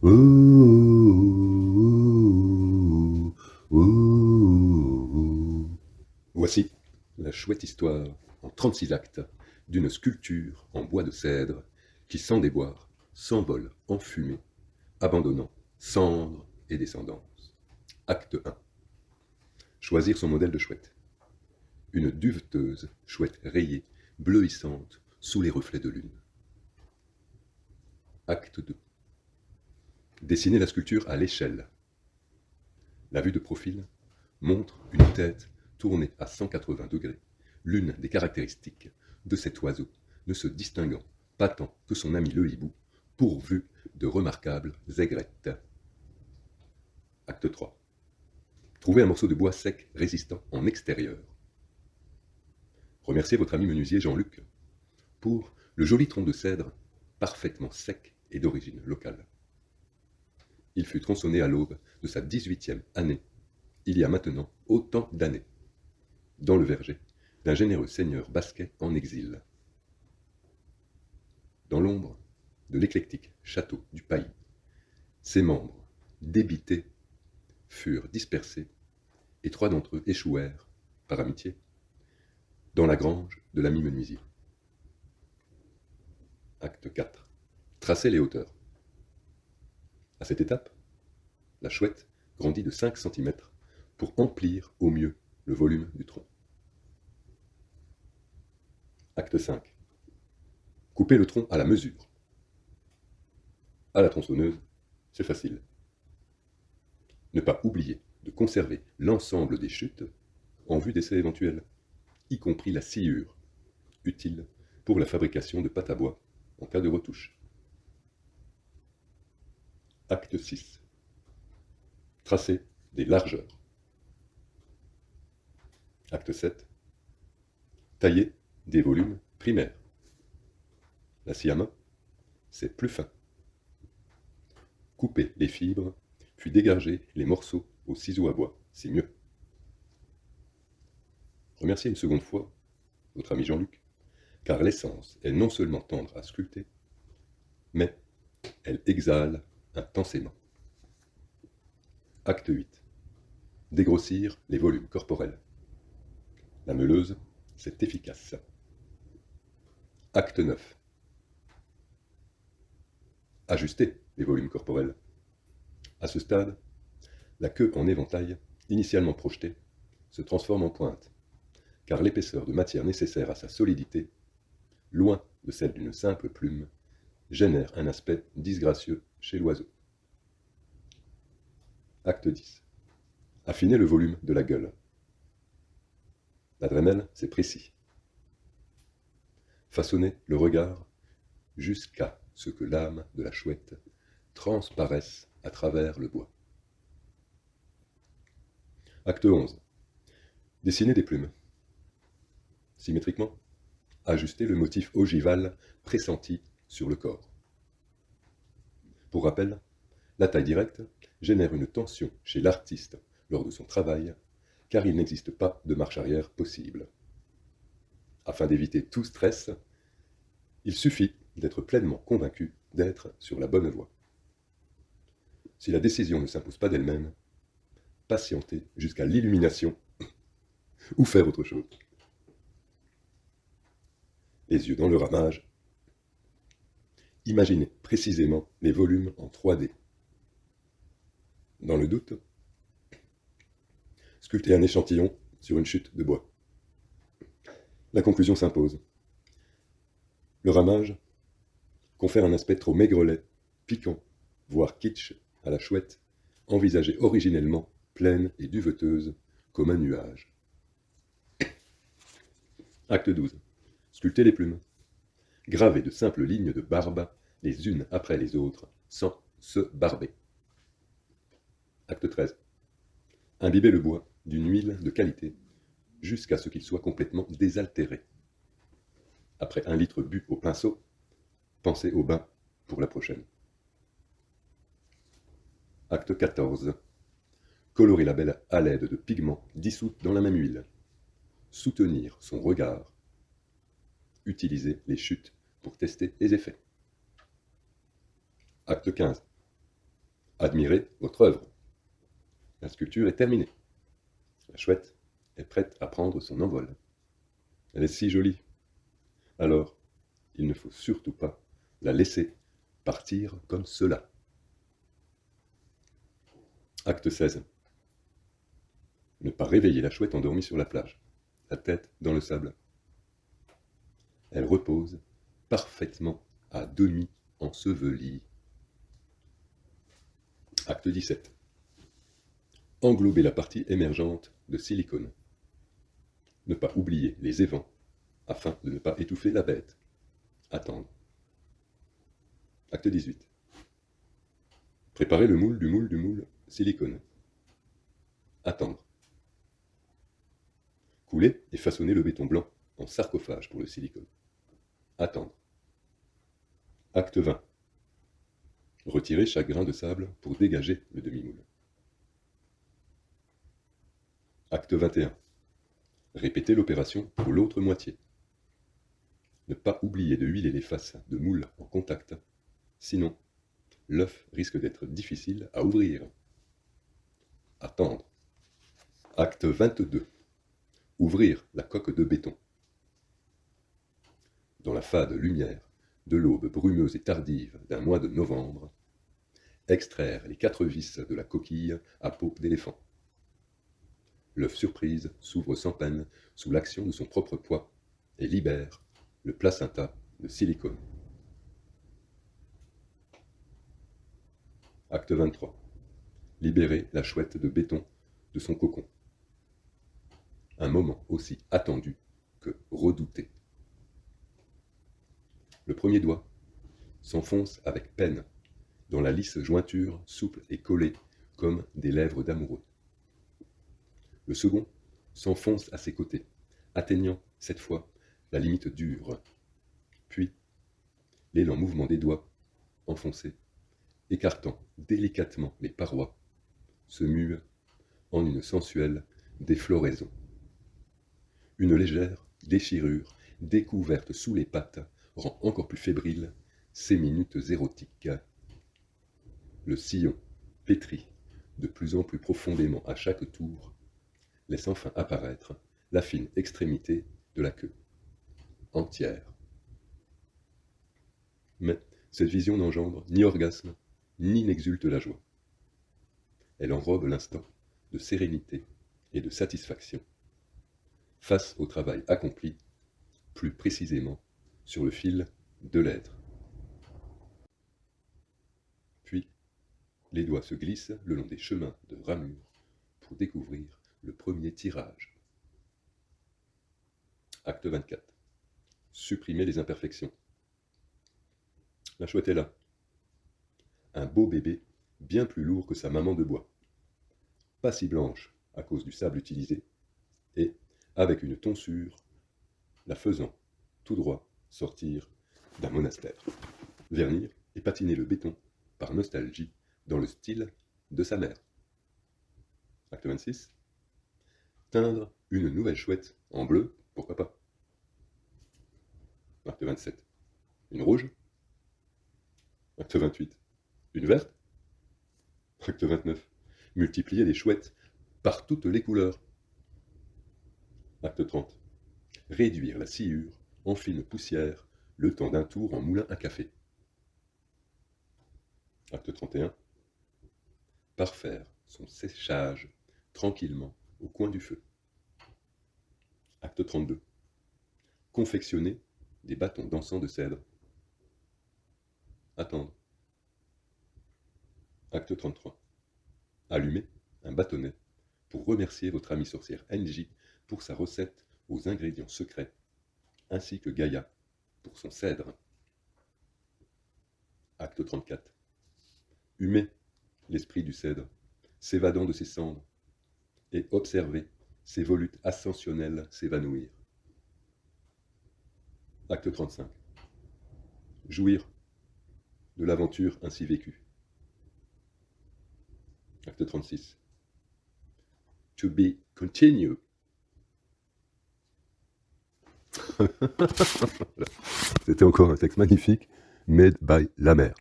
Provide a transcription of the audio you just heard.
Ouh, ouh. Voici la chouette histoire en 36 actes d'une sculpture en bois de cèdre qui, sans déboire, s'envole en fumée, abandonnant cendres et descendance. Acte 1. Choisir son modèle de chouette. Une duveteuse chouette rayée, bleuissante, sous les reflets de lune. Acte 2. Dessiner la sculpture à l'échelle. La vue de profil montre une tête tournée à 180 degrés, l'une des caractéristiques de cet oiseau ne se distinguant pas tant que son ami le hibou, pourvu de remarquables aigrettes. Acte 3. Trouver un morceau de bois sec résistant en extérieur. Remerciez votre ami menuisier Jean-Luc pour le joli tronc de cèdre parfaitement sec et d'origine locale. Il fut tronçonné à l'aube de sa 18e année, il y a maintenant autant d'années, dans le verger d'un généreux seigneur basquet en exil. Dans l'ombre de l'éclectique château du Pays, ses membres, débités, furent dispersés, et 3 d'entre eux échouèrent, par amitié, dans la grange de l'ami menuisier. Acte 4. Tracer les hauteurs. À cette étape, la chouette grandit de 5 cm pour emplir au mieux le volume du tronc. Acte 5. Couper le tronc à la mesure. À la tronçonneuse, c'est facile. Ne pas oublier de conserver l'ensemble des chutes en vue d'essais éventuels, y compris la sciure, utile pour la fabrication de pâte à bois en cas de retouche. Acte 6. Tracer des largeurs. Acte 7. Tailler des volumes primaires. La scie à main, c'est plus fin. Couper les fibres, puis dégager les morceaux au ciseau à bois, c'est mieux. Remerciez une seconde fois votre ami Jean-Luc, car l'essence est non seulement tendre à sculpter, mais elle exhale intensément. Acte 8. Dégrossir les volumes corporels. La meuleuse, c'est efficace. Acte 9. Ajuster les volumes corporels. À ce stade, la queue en éventail, initialement projetée, se transforme en pointe, car l'épaisseur de matière nécessaire à sa solidité, loin de celle d'une simple plume, génère un aspect disgracieux chez l'oiseau. Acte 10. Affiner le volume de la gueule. La Dremel, c'est précis. Façonner le regard jusqu'à ce que l'âme de la chouette transparaisse à travers le bois. Acte 11. Dessiner des plumes. Symétriquement, ajuster le motif ogival pressenti sur le corps. Pour rappel, la taille directe génère une tension chez l'artiste lors de son travail, car il n'existe pas de marche arrière possible. Afin d'éviter tout stress, il suffit d'être pleinement convaincu d'être sur la bonne voie. Si la décision ne s'impose pas d'elle-même, patientez jusqu'à l'illumination ou faire autre chose. Les yeux dans le ramage. Imaginez précisément les volumes en 3D. Dans le doute, sculptez un échantillon sur une chute de bois. La conclusion s'impose. Le ramage confère un aspect trop maigrelet, piquant, voire kitsch à la chouette, envisagée originellement pleine et duveteuse comme un nuage. Acte 12. Sculpter les plumes. Graver de simples lignes de barbe les unes après les autres, sans se barber. Acte 13. Imbiber le bois d'une huile de qualité jusqu'à ce qu'il soit complètement désaltéré. Après 1 litre bu au pinceau, pensez au bain pour la prochaine. Acte 14. Colorer la belle à l'aide de pigments dissous dans la même huile. Soutenir son regard. Utiliser les chutes pour tester les effets. Acte 15. Admirez votre œuvre. La sculpture est terminée. La chouette est prête à prendre son envol. Elle est si jolie. Alors, il ne faut surtout pas la laisser partir comme cela. Acte 16. Ne pas réveiller la chouette endormie sur la plage, la tête dans le sable. Elle repose parfaitement à demi ensevelie. Acte 17. Englober la partie émergente de silicone. Ne pas oublier les évents afin de ne pas étouffer la bête. Attendre. Acte 18. Préparer le moule du moule du moule silicone. Attendre. Couler et façonner le béton blanc en sarcophage pour le silicone. Attendre. Acte 20. Retirer chaque grain de sable pour dégager le demi-moule. Acte 21. Répéter l'opération pour l'autre moitié. Ne pas oublier de huiler les faces de moule en contact, sinon l'œuf risque d'être difficile à ouvrir. Attendre. Acte 22. Ouvrir la coque de béton. Dans la fade lumière de l'aube brumeuse et tardive d'un mois de novembre, extraire les 4 vis de la coquille à peau d'éléphant. L'œuf surprise s'ouvre sans peine sous l'action de son propre poids et libère le placenta de silicone. Acte 23. Libérer la chouette de béton de son cocon. Un moment aussi attendu que redouté. Le premier doigt s'enfonce avec peine dans la lisse jointure souple et collée comme des lèvres d'amoureux. Le second s'enfonce à ses côtés, atteignant cette fois la limite dure. Puis, l'élan mouvement des doigts enfoncés, écartant délicatement les parois, se mue en une sensuelle défloraison. Une légère déchirure découverte sous les pattes rend encore plus fébrile ces minutes érotiques. Le sillon pétrit de plus en plus profondément à chaque tour, laisse enfin apparaître la fine extrémité de la queue, entière. Mais cette vision n'engendre ni orgasme, ni n'exulte la joie. Elle enrobe l'instant de sérénité et de satisfaction, face au travail accompli, plus précisément sur le fil de l'être. Puis, les doigts se glissent le long des chemins de ramure pour découvrir le premier tirage. Acte 24. Supprimer les imperfections. La chouette est là. Un beau bébé, bien plus lourd que sa maman de bois. Pas si blanche à cause du sable utilisé, et avec une tonsure, la faisant tout droit sortir d'un monastère. Vernir et patiner le béton par nostalgie dans le style de sa mère. Acte 26. Teindre une nouvelle chouette en bleu, pourquoi pas. Acte 27. Une rouge. Acte 28. Une verte. Acte 29. Multiplier les chouettes par toutes les couleurs. Acte 30. Réduire la sciure en fine poussière le temps d'un tour en moulin à café. Acte 31. Parfaire son séchage tranquillement au coin du feu. Acte 32. Confectionner des bâtons d'encens de cèdre. Attendre. Acte 33. Allumer un bâtonnet pour remercier votre amie sorcière NJ pour sa recette aux ingrédients secrets, ainsi que Gaïa pour son cèdre. Acte 34. Humer l'esprit du cèdre, s'évadant de ses cendres, et observer ses volutes ascensionnelles s'évanouir. Acte 35. Jouir de l'aventure ainsi vécue. Acte 36. To be continued. C'était encore un texte magnifique, made by la mer.